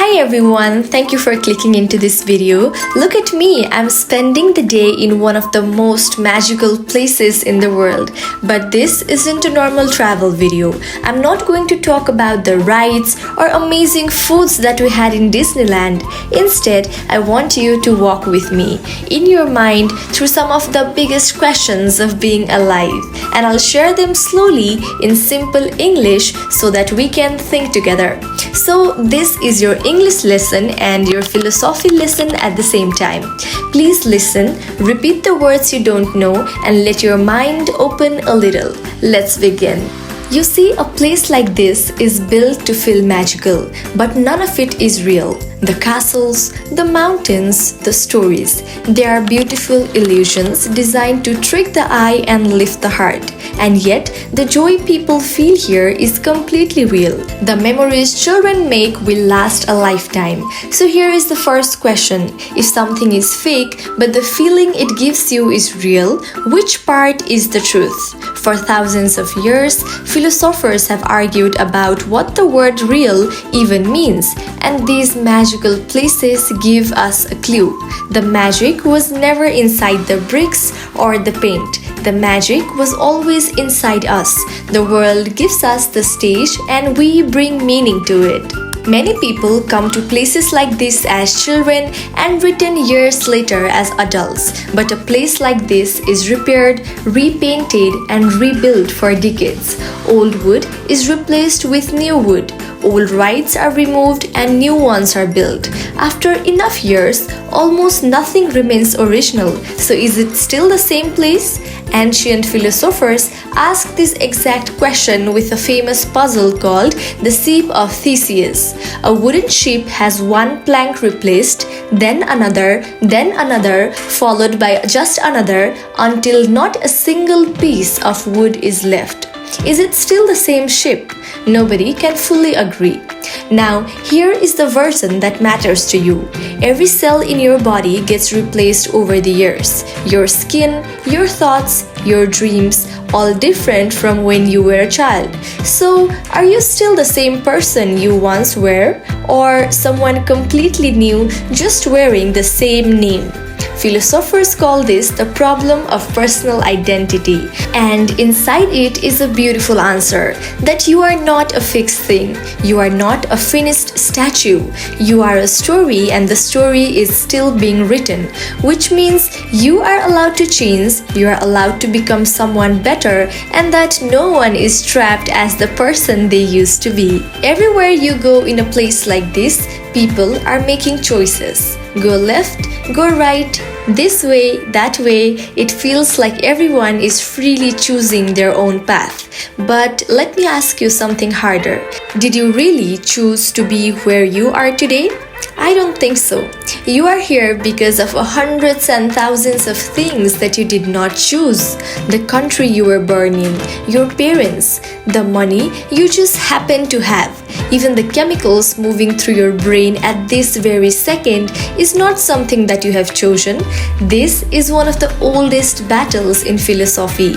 Hi everyone, thank you for clicking into this video. Look at me, I'm spending the day in one of the most magical places in the world. But this isn't a normal travel video. I'm not going to talk about the rides or amazing foods that we had in Disneyland. Instead, I want you to walk with me in your mind through some of the biggest questions of being alive. And I'll share them slowly in simple English so that we can think together. So this is your English lesson and your philosophy lesson at the same time. Please listen, repeat the words you don't know, and let your mind open a little. Let's begin. You see, a place like this is built to feel magical, but none of it is real. The castles, the mountains, the stories. They are beautiful illusions designed to trick the eye and lift the heart. And yet, the joy people feel here is completely real. The memories children make will last a lifetime. So here is the first question. If something is fake, but the feeling it gives you is real, which part is the truth? For thousands of years, philosophers have argued about what the word real even means, and these magical places give us a clue. The magic was never inside the bricks or the paint. The magic was always inside us. The world gives us the stage and we bring meaning to it. Many people come to places like this as children and return years later as adults. But a place like this is repaired, repainted, and rebuilt for decades. Old wood is replaced with new wood. Old rides are removed and new ones are built. After enough years, almost nothing remains original. So is it still the same place? Ancient philosophers asked this exact question with a famous puzzle called the Ship of Theseus. A wooden ship has one plank replaced, then another, followed by just another, until not a single piece of wood is left. Is it still the same ship? Nobody can fully agree. Now, here is the version that matters to you. Every cell in your body gets replaced over the years. Your skin, your thoughts, your dreams, all different from when you were a child. So, are you still the same person you once were, or someone completely new just wearing the same name? Philosophers call this the problem of personal identity, and inside it is a beautiful answer that you are not a fixed thing, you are not a finished statue, you are a story and the story is still being written, which means you are allowed to change, you are allowed to become someone better, and that no one is trapped as the person they used to be. Everywhere you go in a place like this, people are making choices. Go left, go right, this way, that way. It feels like everyone is freely choosing their own path. But let me ask you something harder. Did you really choose to be where you are today? I don't think so. You are here because of hundreds and thousands of things that you did not choose. The country you were born in, your parents, the money you just happen to have. Even the chemicals moving through your brain at this very second is not something that you have chosen. This is one of the oldest battles in philosophy.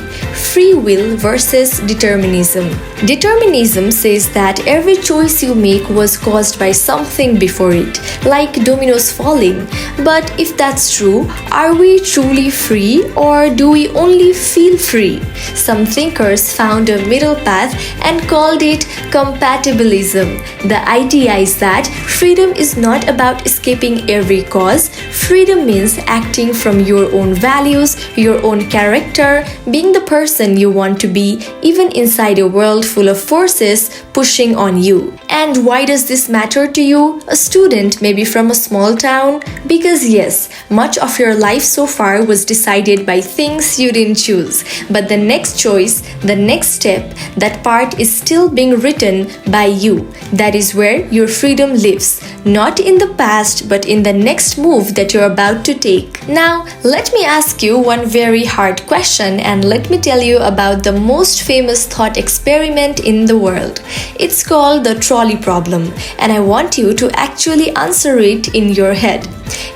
Free will versus determinism. Determinism says that every choice you make was caused by something before it, like dominoes falling. But if that's true, are we truly free, or do we only feel free? Some thinkers found a middle path and called it compatibilism. The idea is that freedom is not about escaping every cause. Freedom means acting from your own values, your own character, being the person you want to be, even inside a world full of forces pushing on you. And why does this matter to you, a student maybe from a small town? Because yes, much of your life so far was decided by things you didn't choose. But the next choice, the next step, that part is still being written by you. That is where your freedom lives, not in the past but in the next move that you're about to take. Now, let me ask you one very hard question and let me tell you about the most famous thought experiment in the world. It's called the trolley problem, and I want you to actually answer it in your head.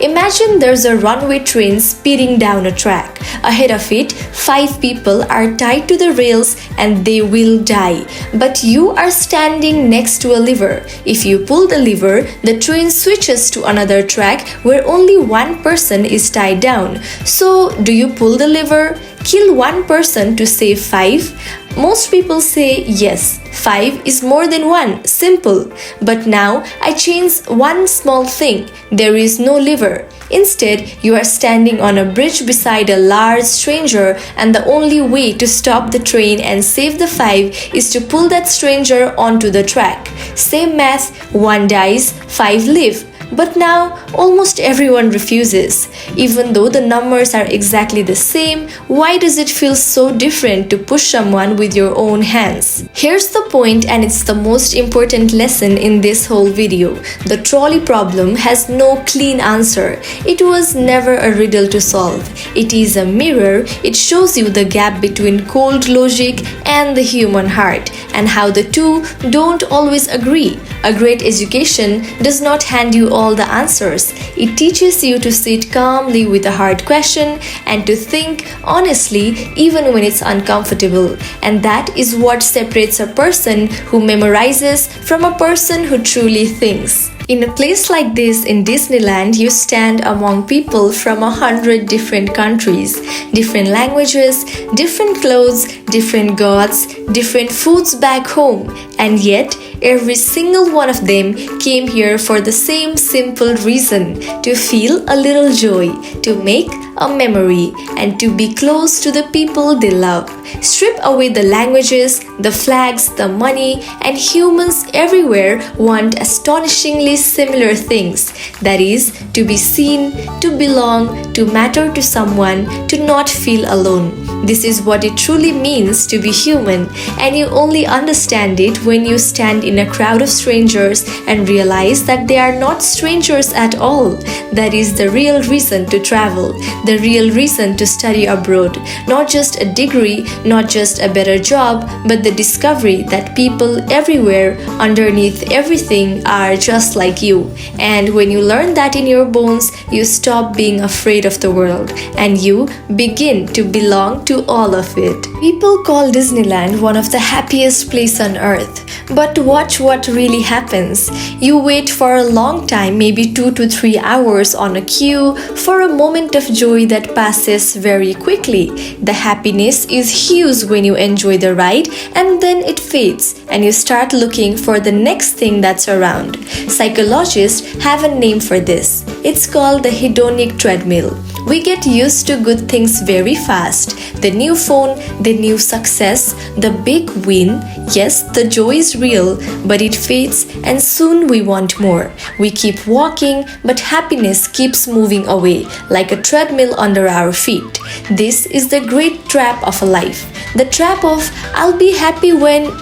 Imagine there's a runway train speeding down a track. Ahead of it, 5 people are tied to the rails and they will die. But you are standing next to a lever. If you pull the lever, the train switches to another track where only one person is tied down. So, do you pull the lever? Kill one person to save 5? Most people say yes, 5 is more than 1, simple. But now I change one small thing, there is no lever. Instead, you are standing on a bridge beside a large stranger and the only way to stop the train and save the 5 is to pull that stranger onto the track. Same math, 1 dies, 5 live. But now, almost everyone refuses. Even though the numbers are exactly the same, why does it feel so different to push someone with your own hands? Here's the point, and it's the most important lesson in this whole video. The trolley problem has no clean answer. It was never a riddle to solve. It is a mirror. It shows you the gap between cold logic and the human heart, and how the two don't always agree. A great education does not hand you all the answers. It teaches you to sit calmly with a hard question and to think honestly even when it's uncomfortable. And that is what separates a person who memorizes from a person who truly thinks. In a place like this in Disneyland, you stand among people from 100 different countries, different languages, different clothes, different gods, different foods back home, and yet every single one of them came here for the same simple reason: to feel a little joy, to make a memory, and to be close to the people they love. Strip away the languages, the flags, the money, and humans everywhere want astonishingly similar things. That is, to be seen, to belong, to matter to someone, to not feel alone. This is what it truly means to be human, and you only understand it when you stand in a crowd of strangers and realize that they are not strangers at all. That is the real reason to travel, the real reason to study abroad. Not just a degree, not just a better job, but the discovery that people everywhere, underneath everything, are just like you. And when you learn that in your bones, you stop being afraid of the world and you begin to belong to all of it. People call Disneyland one of the happiest places on earth. But watch what really happens. You wait for a long time, maybe 2 to 3 hours on a queue for a moment of joy that passes very quickly. The happiness is huge when you enjoy the ride, and then it fades and you start looking for the next thing that's around. Psychologists have a name for this. It's called the hedonic treadmill. We get used to good things very fast. The new phone, the new success, the big win. Yes, the joy is real, but it fades and soon we want more. We keep walking, but happiness keeps moving away like a treadmill under our feet. This is the great trap of a life. The trap of I'll be happy when ...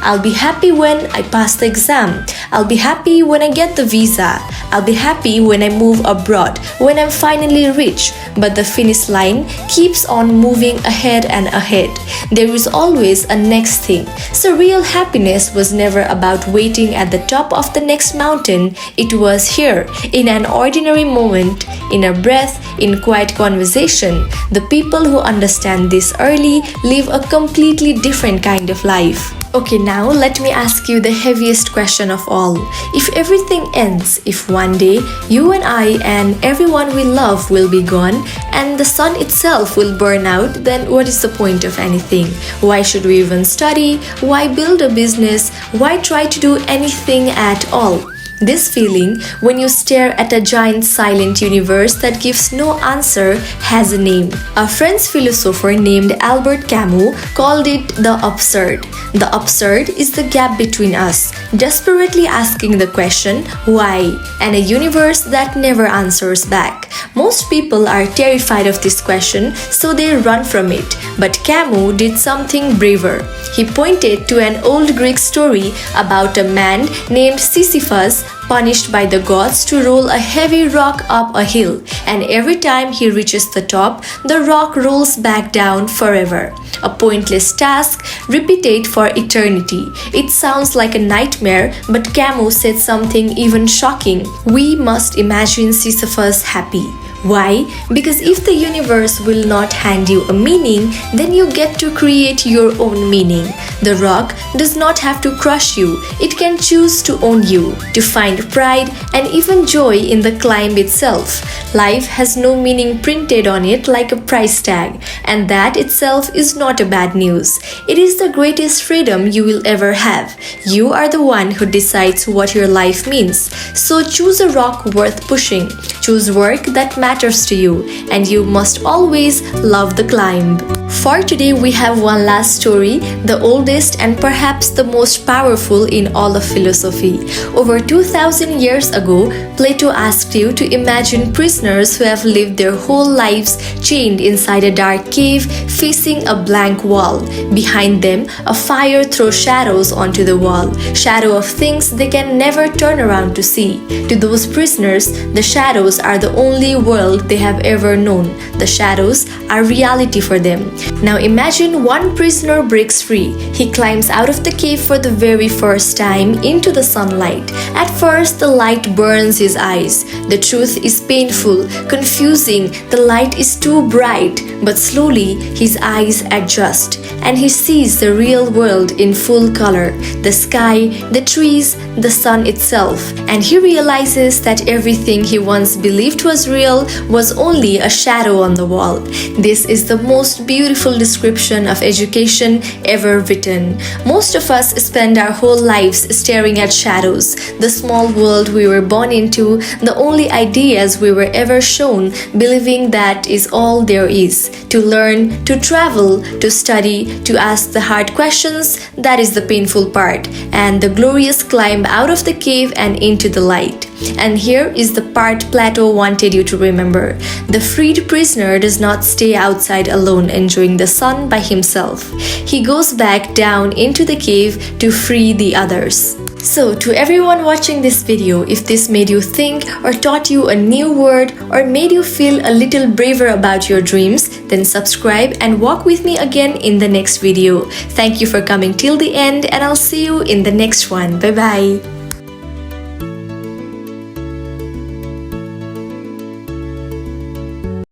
I'll be happy when I pass the exam. I'll be happy when I get the visa. I'll be happy when I move abroad, when I'm finally rich. But the finish line keeps on moving ahead and ahead. There is always a next thing. So real happiness was never about waiting at the top of the next mountain. It was here, in an ordinary moment, in a breath, in quiet conversation. The people who understand this early live a completely different kind of life. Okay, now let me ask you the heaviest question of all. If everything ends, if one day you and I and everyone we love will be gone and the sun itself will burn out, then what is the point of anything? Why should we even study? Why build a business? Why try to do anything at all? This feeling, when you stare at a giant silent universe that gives no answer, has a name. A French philosopher named Albert Camus called it the absurd. The absurd is the gap between us, desperately asking the question, why? And a universe that never answers back. Most people are terrified of this question, so they run from it. But Camus did something braver. He pointed to an old Greek story about a man named Sisyphus punished by the gods to roll a heavy rock up a hill, and every time he reaches the top, the rock rolls back down forever. A pointless task, repeated for eternity. It sounds like a nightmare, but Camus said something even shocking. We must imagine Sisyphus happy. Why? Because if the universe will not hand you a meaning, then you get to create your own meaning. The rock does not have to crush you, it can choose to own you, to find pride and even joy in the climb itself. Life has no meaning printed on it like a price tag, and that itself is not a bad news. It is the greatest freedom you will ever have. You are the one who decides what your life means. So choose a rock worth pushing. Choose work that matters to you, and you must always love the climb. For today, we have one last story, the oldest and perhaps the most powerful in all of philosophy. Over 2000 years ago, Plato asked you to imagine prisoners who have lived their whole lives chained inside a dark cave facing a blank wall. Behind them, a fire throws shadows onto the wall, shadow of things they can never turn around to see. To those prisoners, the shadows are the only world they have ever known. The shadows are reality for them. Now imagine one prisoner breaks free. He climbs out of the cave for the very first time into the sunlight. At first, the light burns his eyes. The truth is painful, confusing, the light is too bright. But slowly, his eyes adjust and he sees the real world in full color. The sky, the trees, the sun itself. And he realizes that everything he once believed was real was only a shadow on the wall. This is the most beautiful description of education ever written. Most of us spend our whole lives staring at shadows, the small world we were born into, the only ideas we were ever shown, believing that is all there is. To learn, to travel, to study, to ask the hard questions, that is the painful part, and the glorious climb out of the cave and into the light. And here is the part Plato wanted you to remember. The freed prisoner does not stay outside alone enjoying the sun by himself. He goes back down into the cave to free the others. So, to everyone watching this video, if this made you think or taught you a new word or made you feel a little braver about your dreams, then subscribe and walk with me again in the next video. Thank you for coming till the end, and I'll see you in the next one. Bye bye.